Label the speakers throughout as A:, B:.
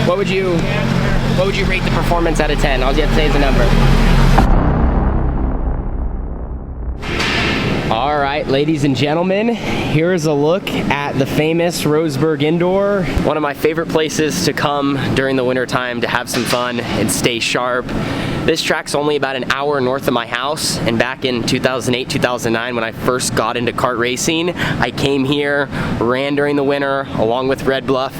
A: What would you rate the performance out of 10? All you have to say is a number. All right, ladies and gentlemen, here's a look at the famous Roseburg Indoor. One of my favorite places to come during the winter time to have some fun and stay sharp. This track's only about an hour north of my house, and back in 2008, 2009, when I first got into kart racing, I came here, ran during the winter along with Red Bluff,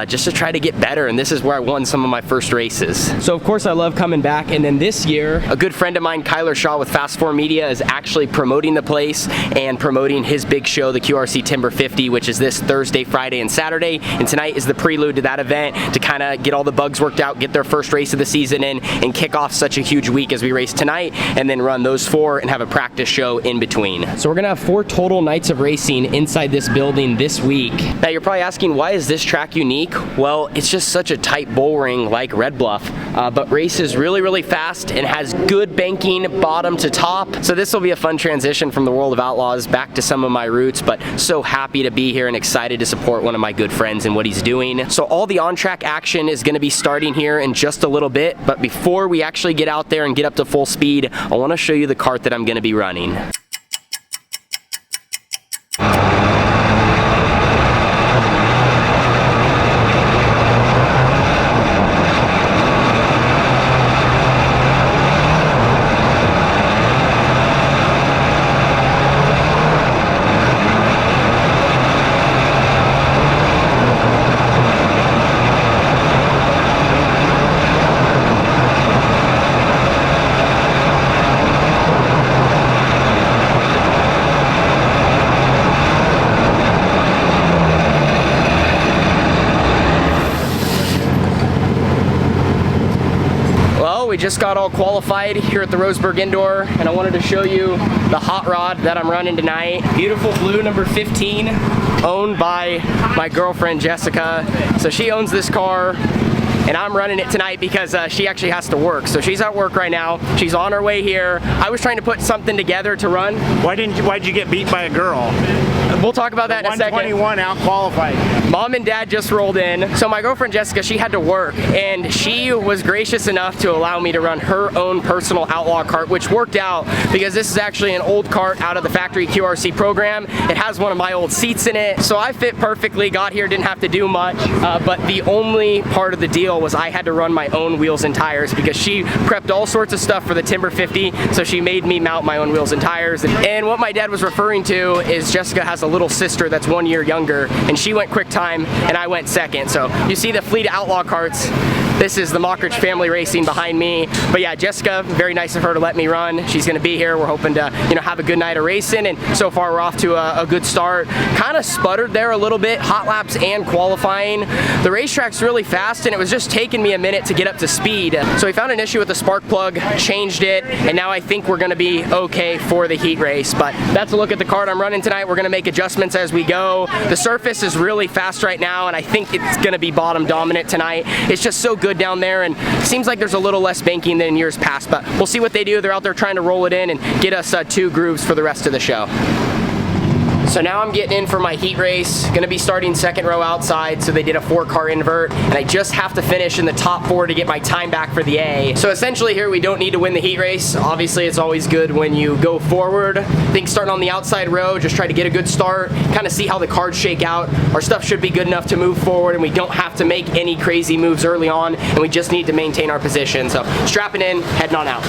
A: just to try to get better, and this is where I won some of my first races. So of course I love coming back, and then this year, a good friend of mine, Kyler Shaw with Fast 4 Media, is actually promoting the place and promoting his big show, the QRC Timber 50, which is this Thursday, Friday, and Saturday, and tonight is the prelude to that event to kind of get all the bugs worked out, get their first race of the season in, and kick off such a huge week as we race tonight, and then run those 4 and have a practice show in between. So we're gonna have 4 total nights of racing inside this building this week. Now you're probably asking, why is this track unique? Well, it's just such a tight bull ring like Red Bluff, but races really, really fast and has good banking bottom to top. So this will be a fun transition from the world of Outlaws back to some of my roots, but so happy to be here and excited to support one of my good friends and what he's doing. So all the on-track action is gonna be starting here in just a little bit, but before we actually get out there and get up to full speed, I wanna show you the kart that I'm gonna be running. We just got all qualified here at the Roseburg Indoor, and I wanted to show you the hot rod that I'm running tonight. Beautiful blue number 15, owned by my girlfriend Jessica. So she owns this car, and I'm running it tonight because she actually has to work. So she's at work right now. She's on her way here. I was trying to put something together to run.
B: Why'd you get beat by a girl?
A: We'll talk about that in a second.
B: 121 out qualified.
A: Mom and Dad just rolled in. So my girlfriend Jessica, she had to work, and she was gracious enough to allow me to run her own personal Outlaw kart, which worked out because this is actually an old kart out of the factory QRC program. It has one of my old seats in it. So I fit perfectly, got here, didn't have to do much, but the only part of the deal was I had to run my own wheels and tires because she prepped all sorts of stuff for the Timber 50, so she made me mount my own wheels and tires. And what my dad was referring to is Jessica has a little sister that's 1 year younger, and she went quick time and I went second. So you see the fleet of Outlaw karts. This is the Mockridge family racing behind me. But yeah, Jessica, very nice of her to let me run. She's gonna be here. We're hoping to, have a good night of racing, and so far we're off to a good start. Kind of sputtered there a little bit, hot laps and qualifying. The racetrack's really fast, and it was just taking me a minute to get up to speed. So we found an issue with the spark plug, changed it, and now I think we're gonna be okay for the heat race. But that's a look at the kart I'm running tonight. We're gonna make adjustments as we go. The surface is really fast right now, and I think it's gonna be bottom dominant tonight. It's just so good down there, and it seems like there's a little less banking than in years past, but we'll see what they do. They're out there trying to roll it in and get us 2 grooves for the rest of the show. So now I'm getting in for my heat race. Gonna be starting second row outside, so they did a 4-car invert, and I just have to finish in the top 4 to get my time back for the A. So essentially here we don't need to win the heat race. Obviously it's always good when you go forward. I think starting on the outside row, just try to get a good start, kind of see how the cards shake out. Our stuff should be good enough to move forward, and we don't have to make any crazy moves early on, and we just need to maintain our position. So strapping in, heading on out.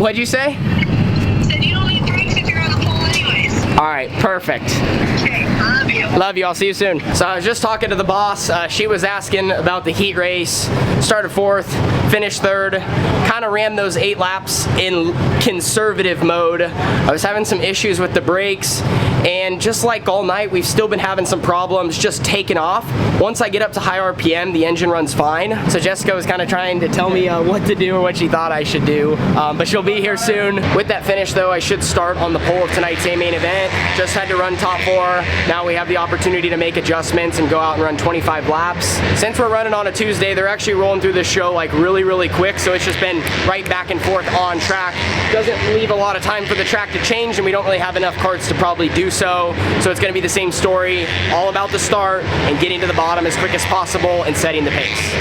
A: What'd you say?
C: Said you don't need brakes if you're on the pole anyways.
A: All right, perfect.
C: Okay, love you.
A: Love you, I'll see you soon. So I was just talking to the boss. She was asking about the heat race. Started 4th, finished 3rd. Kind of ran those 8 laps in conservative mode. I was having some issues with the brakes, and just like all night, we've still been having some problems just taking off. Once I get up to high RPM, the engine runs fine. So Jessica was kind of trying to tell me what to do or what she thought I should do, but she'll be here soon. With that finish though, I should start on the pole of tonight's main event. Just had to run top 4. Now we have the opportunity to make adjustments and go out and run 25 laps. Since we're running on a Tuesday, they're actually rolling through this show like really quick, so it's just been right back and forth on track. Doesn't leave a lot of time for the track to change, and we don't really have enough karts to probably do so. So it's going to be the same story, all about the start and getting to the bottom as quick as possible and setting the pace.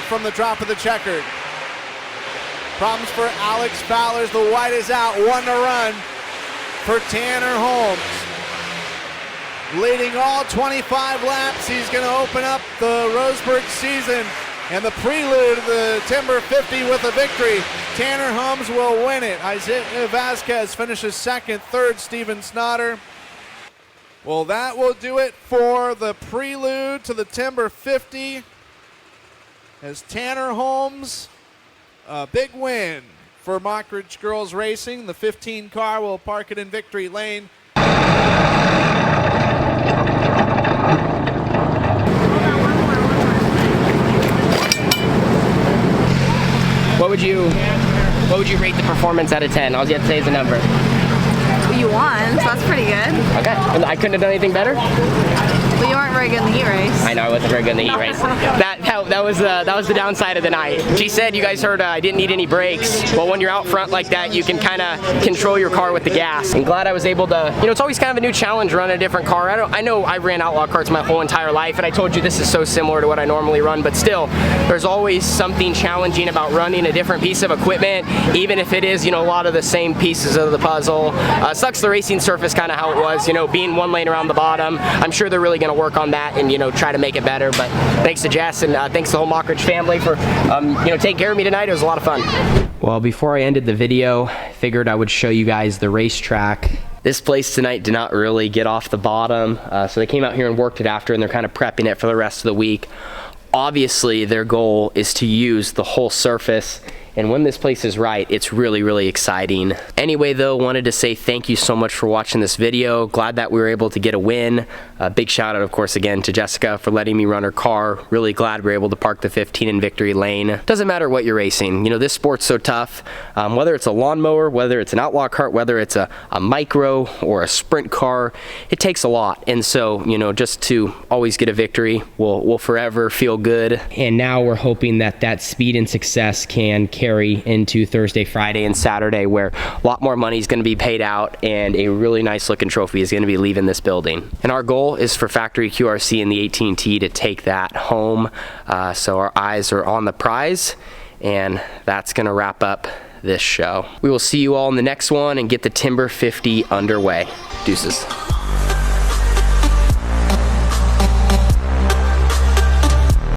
B: From the drop of the checkered. Problems for Alex Fowler's. The white is out. 1 to run for Tanner Holmes. Leading all 25 laps. He's going to open up the Roseburg season and the Prelude of the Timber 50 with a victory. Tanner Holmes will win it. Isaiah Vasquez finishes 2nd, 3rd Steven Snotter. Well, that will do it for the Prelude to the Timber 50. As Tanner Holmes, a big win for Mockridge Girls Racing. The 15 car will park it in victory lane.
A: What would you rate the performance out of 10? All you have to say is a number.
D: You won, so that's pretty good.
A: Okay, and I couldn't have done anything better?
D: But you weren't very good in the heat race.
A: I know, I wasn't very good in the heat race. That was the downside of the night. She said, you guys heard I didn't need any brakes. Well, when you're out front like that, you can kind of control your car with the gas. I'm glad I was able to, it's always kind of a new challenge running a different car. I know I've ran Outlaw karts my whole entire life, and I told you this is so similar to what I normally run, but still, there's always something challenging about running a different piece of equipment, even if it is, a lot of the same pieces of the puzzle. sucks the racing surface kind of how it was, you know, being one lane around the bottom. I'm sure they're really going to work on that and, you know, try to make it better. But thanks to Jess and thanks to the whole Mockridge family for, you know, taking care of me tonight. It was a lot of fun. Well, before I ended the video, I figured I would show you guys the racetrack. This place tonight did not really get off the bottom, so they came out here and worked it after, and they're kind of prepping it for the rest of the week. Obviously, their goal is to use the whole surface, and when this place is right, it's really, really exciting. Anyway, though, wanted to say thank you so much for watching this video. Glad that we were able to get a win. A big shout out, of course, again to Jessica for letting me run her car. Really glad we were able to park the 15 in victory lane. Doesn't matter what you're racing. You know, this sport's so tough. Whether it's a lawnmower, whether it's an Outlaw cart, whether it's a micro or a sprint car, it takes a lot. And so, you know, just to always get a victory will forever feel good. And now we're hoping that that speed and success can carry into Thursday, Friday, and Saturday, where a lot more money is going to be paid out and a really nice looking trophy is going to be leaving this building. And our goal is for Factory QRC and the AT&T to take that home. So our eyes are on the prize, and that's going to wrap up this show. We will see you all in the next one and get the Timber 50 underway. Deuces.